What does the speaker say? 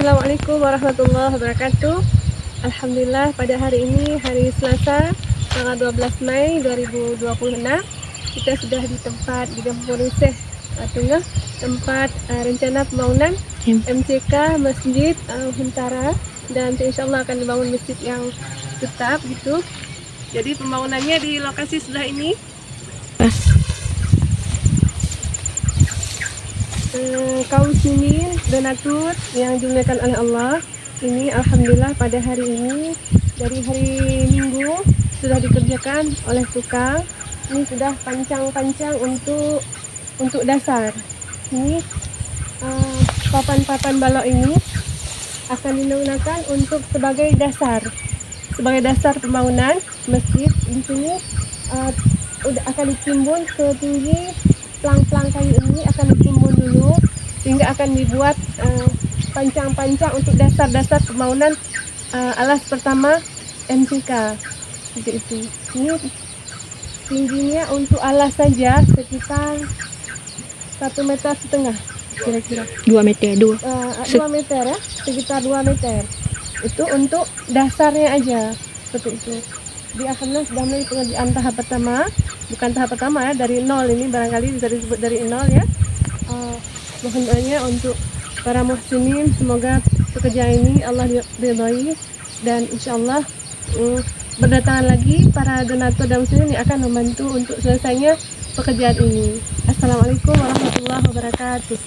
Assalamualaikum warahmatullahi wabarakatuh. Alhamdulillah pada hari ini, hari Selasa, tanggal 12 Mei 2026, kita sudah di tempat di Kampung Riseh Tengah, tempat rencana pembangunan MCK Masjid Huntara, dan insyaAllah akan dibangun masjid yang tetap gitu. Jadi pembangunannya di lokasi sebelah ini. Kaum muslimin donatur yang dimuliakan oleh Allah, ini alhamdulillah pada hari ini dari hari Minggu sudah dikerjakan oleh tukang. Ini sudah pancang-pancang untuk dasar. Ini papan-papan balok ini akan digunakan untuk sebagai dasar pembangunan masjid. Di sini udah akan ditimbun setinggi pelang-pelang kayu ini, akan ditimbun dulu sehingga akan dibuat pancang-pancang untuk dasar-dasar pembangunan alas pertama MCK seperti itu. Ini tingginya untuk alas saja sekitar 1,5 meter kira-kira. 2 meter, 2 meter ya, sekitar 2 meter. Itu untuk dasarnya aja seperti itu. Dia akan sudah mulai pengerjaan tahap pertama, bukan tahap pertama ya, dari nol ini barangkali bisa disebut dari nol ya. Mohon doanya untuk para muslimin, semoga pekerjaan ini Allah ridhoi, dan insyaallah berdatangan lagi para donatur dan muslimin yang akan membantu untuk selesainya pekerjaan ini. Assalamualaikum warahmatullahi wabarakatuh.